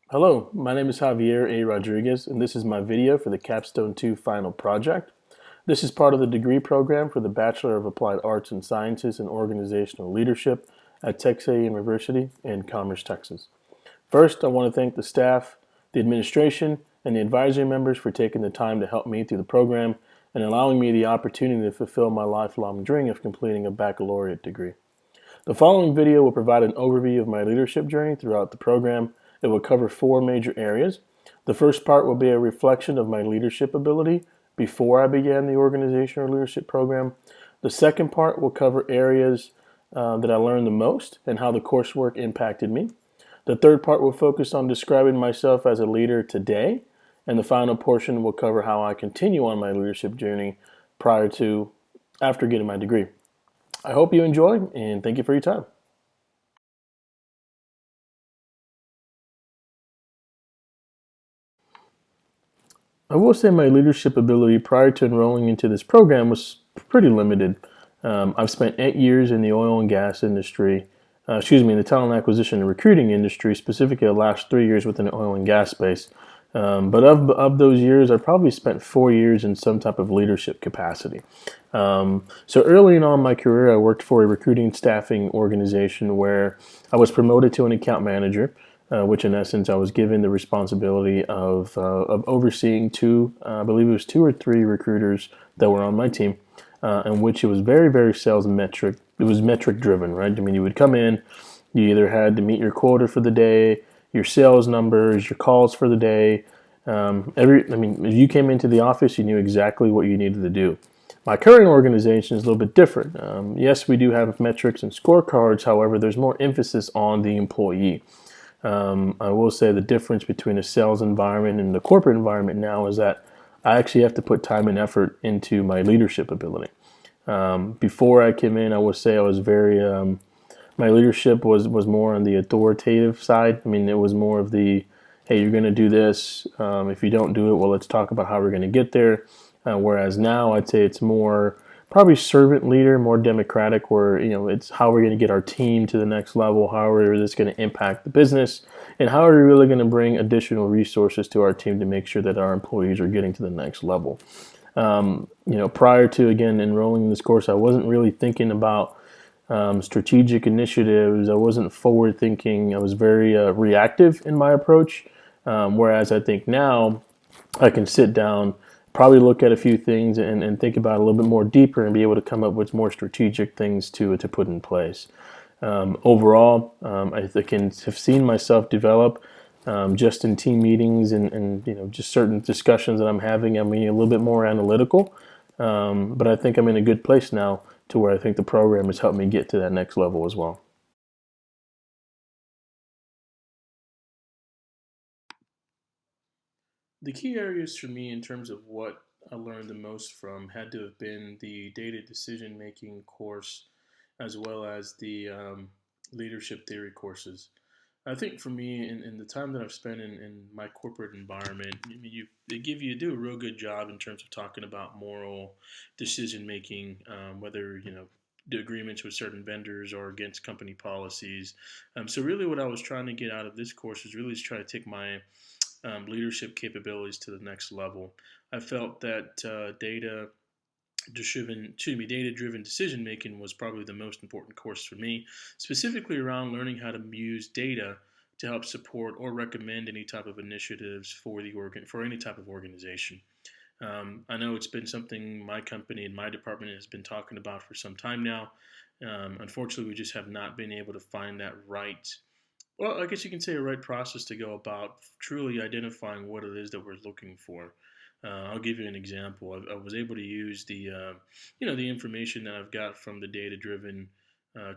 Hello, my name is Javier A. Rodriguez, and this is my video for the Capstone II Final Project. This is part of the degree program for the Bachelor of Applied Arts and Sciences in Organizational Leadership at Texas A&M University in Commerce, Texas. First, I want to thank the staff, the administration, and the advisory members for taking the time to help me through the program and allowing me the opportunity to fulfill my lifelong dream of completing a baccalaureate degree. The following video will provide an overview of my leadership journey throughout the program. It will cover four major areas. The first part will be a reflection of my leadership ability before I began the organizational leadership program. The second part will cover areas that I learned the most and how the coursework impacted me. The third part will focus on describing myself as a leader today. And the final portion will cover how I continue on my leadership journey after getting my degree. I hope you enjoy, and thank you for your time. I will say my leadership ability prior to enrolling into this program was pretty limited. I've spent 8 years in the oil and gas industry, in the talent acquisition and recruiting industry, specifically the last 3 years within the oil and gas space. But of those years, I probably spent 4 years in some type of leadership capacity. So early on in my career, I worked for a recruiting staffing organization where I was promoted to an account manager, which in essence I was given the responsibility of overseeing I believe it was two or three recruiters that were on my team, in which it was very, very sales metric. It was metric driven, right? I mean, you would come in, you either had to meet your quota for the day, your sales numbers, your calls for the day. If you came into the office, you knew exactly what you needed to do. My current organization is a little bit different. Yes, we do have metrics and scorecards. However, there's more emphasis on the employee. I will say the difference between a sales environment and the corporate environment now is that I actually have to put time and effort into my leadership ability. Before I came in, I would say I was my leadership was more on the authoritative side. I mean, it was more of the, hey, you're going to do this. If you don't do it, well, let's talk about how we're going to get there. Whereas now I'd say it's more probably servant leader, more democratic, where it's how we're going to get our team to the next level, how are this going to impact the business, and how are we really going to bring additional resources to our team to make sure that our employees are getting to the next level. Prior to again enrolling in this course, I wasn't really thinking about strategic initiatives. I wasn't forward thinking. I was very reactive in my approach. Whereas I think now I can sit down, probably look at a few things and think about it a little bit more deeper and be able to come up with more strategic things to put in place. Overall, I can have seen myself develop just in team meetings and just certain discussions that I'm having. I'm being a little bit more analytical, but I think I'm in a good place now to where I think the program has helped me get to that next level as well. The key areas for me in terms of what I learned the most from had to have been the data decision making course as well as the leadership theory courses. I think for me, in the time that I've spent in my corporate environment, I mean, they do a real good job in terms of talking about moral decision making, whether the agreements with certain vendors or against company policies. So really, what I was trying to get out of this course is really just try to take my leadership capabilities to the next level. I felt that data driven decision making was probably the most important course for me, specifically around learning how to use data to help support or recommend any type of initiatives for any type of organization. I know it's been something my company and my department has been talking about for some time now. Unfortunately, we just have not been able to find that right, well, I guess you can say a right process to go about truly identifying what it is that we're looking for. I'll give you an example. I was able to use the information that I've got from the data-driven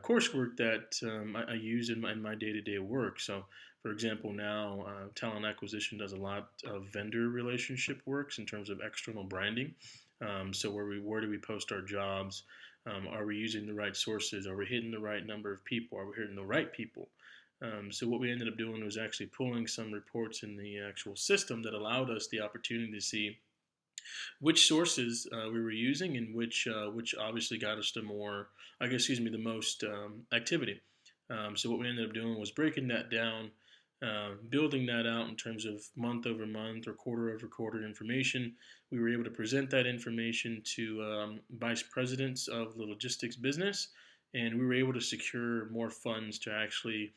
coursework that I use in my day-to-day work. So, for example, now talent acquisition does a lot of vendor relationship works in terms of external branding. So, where do we post our jobs? Are we using the right sources? Are we hitting the right number of people? Are we hitting the right people? So what we ended up doing was actually pulling some reports in the actual system that allowed us the opportunity to see which sources we were using and which obviously got us to the most activity. So what we ended up doing was breaking that down building that out in terms of month over month or quarter over quarter information. We were able to present that information to vice presidents of the logistics business, and we were able to secure more funds to actually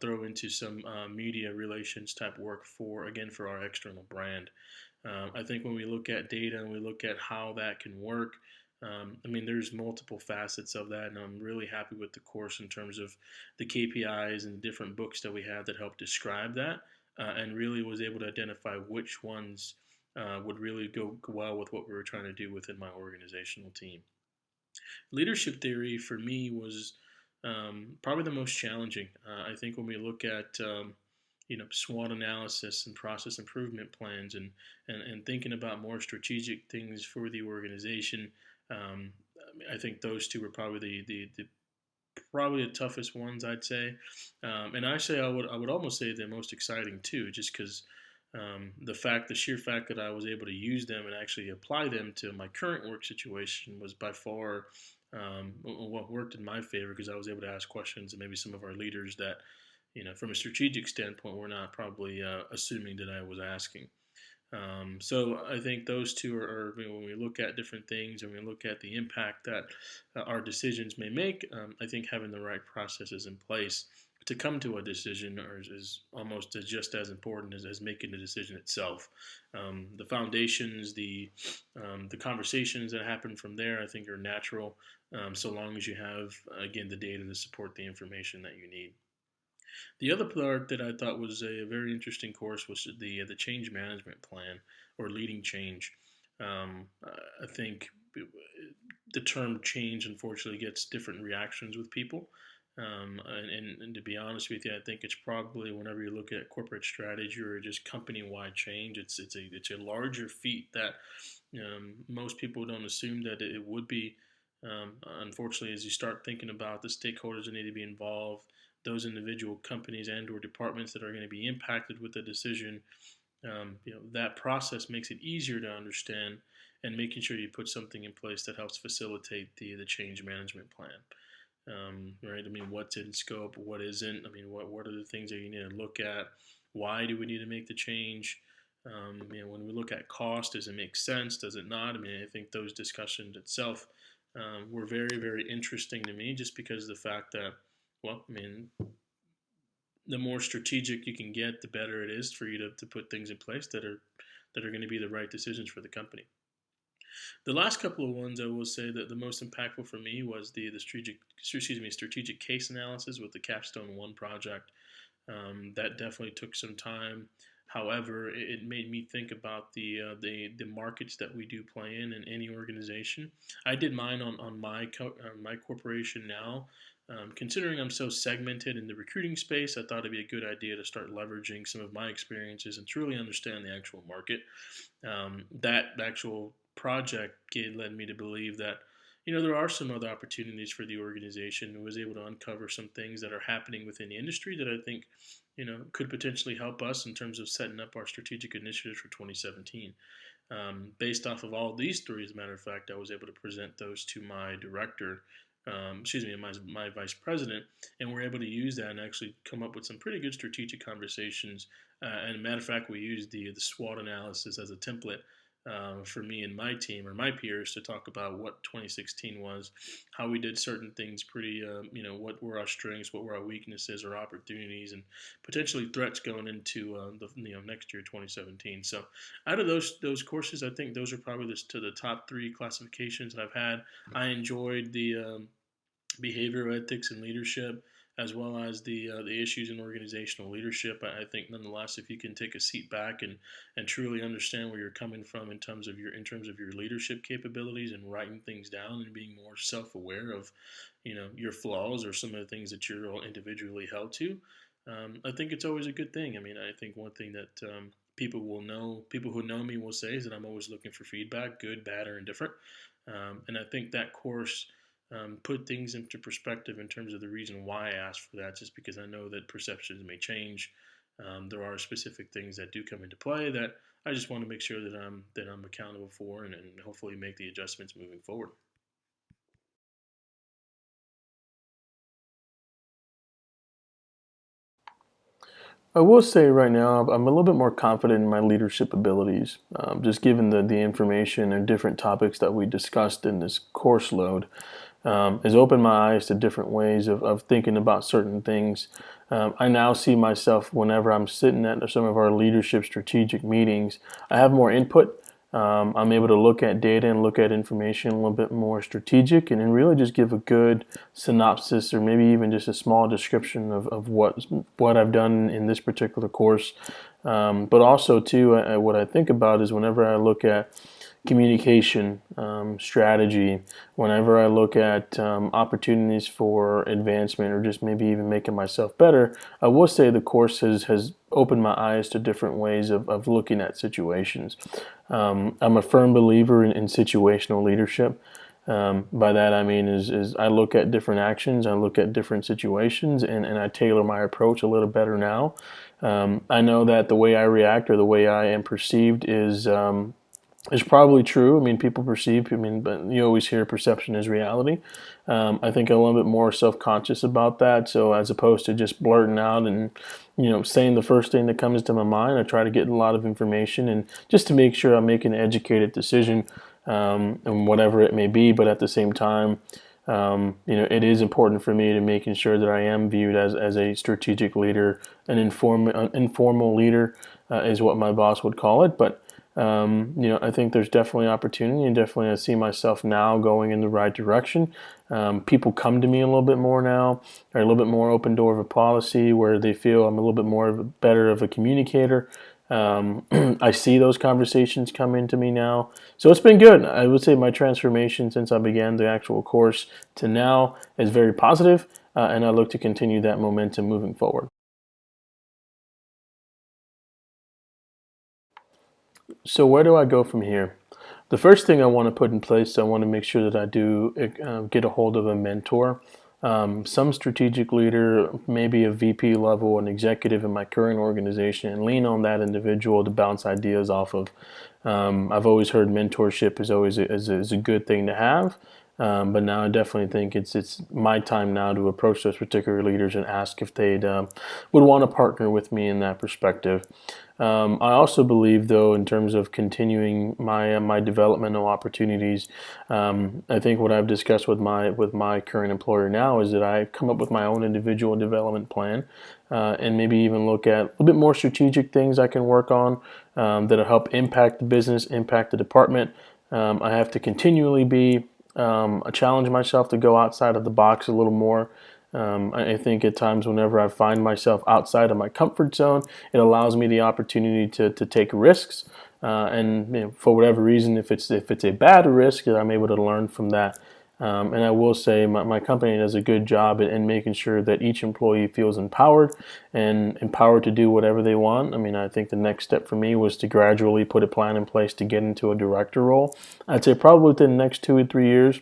throw into some media relations type work for our external brand. I think when we look at data and we look at how that can work, there's multiple facets of that, and I'm really happy with the course in terms of the KPIs and the different books that we have that help describe that, and really was able to identify which ones would really go well with what we were trying to do within my organizational team. Leadership theory for me was probably the most challenging. I think when we look at SWOT analysis and process improvement plans and thinking about more strategic things for the organization, I think those two were probably the probably the toughest ones, I'd say. And actually, I would almost say the most exciting too, just because the sheer fact that I was able to use them and actually apply them to my current work situation was by far what worked in my favor, because I was able to ask questions and maybe some of our leaders that, from a strategic standpoint, were not probably assuming that I was asking. So I think those two are when we look at different things and we look at the impact that our decisions may make, I think having the right processes in place to come to a decision is almost just as important as making the decision itself. The foundations, the conversations that happen from there, I think are natural, so long as you have, again, the data to support the information that you need. The other part that I thought was a very interesting course was the change management plan, or leading change. I think the term change unfortunately gets different reactions with people. And to be honest with you, I think it's probably, whenever you look at corporate strategy or just company-wide change, it's a larger feat that most people don't assume that it would be. Unfortunately, as you start thinking about the stakeholders that need to be involved, those individual companies and or departments that are going to be impacted with the decision, that process makes it easier to understand, and making sure you put something in place that helps facilitate the change management plan. Right? What's in scope, what isn't? What are the things that you need to look at? Why do we need to make the change? When we look at cost, does it make sense? Does it not? I think those discussions itself were very, very interesting to me, just because of the fact that, the more strategic you can get, the better it is for you to put things in place that are going to be the right decisions for the company. The last couple of ones, I will say that the most impactful for me was the strategic case analysis with the Capstone I Project. That definitely took some time. However, it made me think about the markets that we do play in any organization. I did mine on my corporation now. Considering I'm so segmented in the recruiting space, I thought it'd be a good idea to start leveraging some of my experiences and truly understand the actual market. That actual project led me to believe that there are some other opportunities for the organization. I was able to uncover some things that are happening within the industry that I think could potentially help us in terms of setting up our strategic initiatives for 2017. Based off of all these three, as a matter of fact, I was able to present those to my director, my vice president, and we're able to use that and actually come up with some pretty good strategic conversations. And as a matter of fact, we used the SWOT analysis as a template for me and my team, or my peers, to talk about what 2016 was, how we did certain things what were our strengths, what were our weaknesses or opportunities, and potentially threats going into next year, 2017. So out of those courses, I think those are probably the top three classifications that I've had. I enjoyed the behavioral ethics and leadership, as well as the issues in organizational leadership. I think nonetheless, if you can take a seat back and truly understand where you're coming from in terms of your leadership capabilities, and writing things down and being more self-aware of your flaws or some of the things that you're individually held to, I think it's always a good thing. I think one thing that people who know me will say is that I'm always looking for feedback, good, bad, or indifferent. And I think that course put things into perspective in terms of the reason why I asked for that, just because I know that perceptions may change. There are specific things that do come into play that I just want to make sure that I'm accountable for, and hopefully make the adjustments moving forward. I will say right now, I'm a little bit more confident in my leadership abilities, just given the information and different topics that we discussed in this course load. Has opened my eyes to different ways of thinking about certain things. I now see myself whenever I'm sitting at some of our leadership strategic meetings, I have more input. I'm able to look at data and look at information a little bit more strategic and really just give a good synopsis or maybe even just a small description of what I've done in this particular course. But also, too, what I think about is whenever I look at communication, strategy, whenever I look at opportunities for advancement or just maybe even making myself better, I will say the course has opened my eyes to different ways of looking at situations. I'm a firm believer in situational leadership. By that I mean is I look at different actions, I look at different situations, and I tailor my approach a little better now. I know that the way I react or the way I am perceived is probably true. I mean, people perceive. I mean, but you always hear perception is reality. I think I'm a little bit more self-conscious about that. So as opposed to just blurting out and saying the first thing that comes to my mind, I try to get a lot of information and just to make sure I'm making an educated decision, and whatever it may be. But at the same time, it is important for me to making sure that I am viewed as a strategic leader, an informal leader, is what my boss would call it. But I think there's definitely opportunity, and definitely I see myself now going in the right direction. People come to me a little bit more now, or a little bit more open door of a policy where they feel I'm a little bit more better of a communicator. I see those conversations come into me now. So it's been good. I would say my transformation since I began the actual course to now is very positive, and I look to continue that momentum moving forward. So where do I go from here? The first thing I want to put in place, I want to make sure that I do get a hold of a mentor, some strategic leader, maybe a VP level, an executive in my current organization, and lean on that individual to bounce ideas off of. I've always heard mentorship is a good thing to have, but now I definitely think it's my time now to approach those particular leaders and ask if they'd would want to partner with me in that perspective. I also believe, though, in terms of continuing my developmental opportunities, I think what I've discussed with my current employer now is that I come up with my own individual development plan, and maybe even look at a little bit more strategic things I can work on, that'll help impact the business, impact the department. I have to continually be challenge myself to go outside of the box a little more. I think at times whenever I find myself outside of my comfort zone, it allows me the opportunity to take risks. And for whatever reason, if it's a bad risk, I'm able to learn from that. And I will say my company does a good job in making sure that each employee feels empowered and empowered to do whatever they want. I mean, I think the next step for me was to gradually put a plan in place to get into a director role. I'd say probably within the next 2 or 3 years.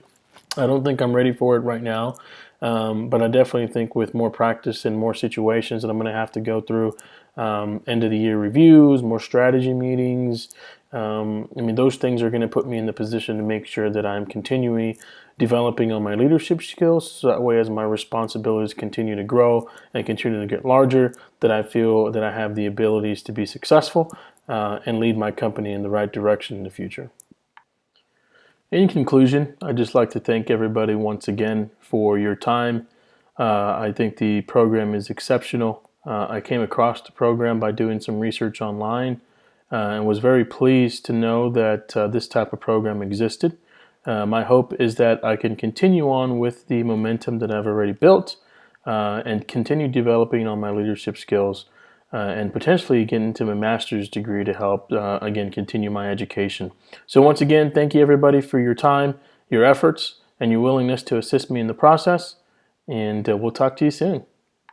I don't think I'm ready for it right now, but I definitely think with more practice and more situations that I'm going to have to go through, end of the year reviews, more strategy meetings. I mean, those things are going to put me in the position to make sure that I'm continually developing on my leadership skills. So that way, as my responsibilities continue to grow and continue to get larger, that I feel that I have the abilities to be successful, and lead my company in the right direction in the future. In conclusion, I'd just like to thank everybody once again for your time. I think the program is exceptional. I came across the program by doing some research online, and was very pleased to know that this type of program existed. My hope is that I can continue on with the momentum that I've already built, and continue developing on my leadership skills, and potentially get into a master's degree to help, again, continue my education. So once again, thank you everybody for your time, your efforts, and your willingness to assist me in the process, and we'll talk to you soon.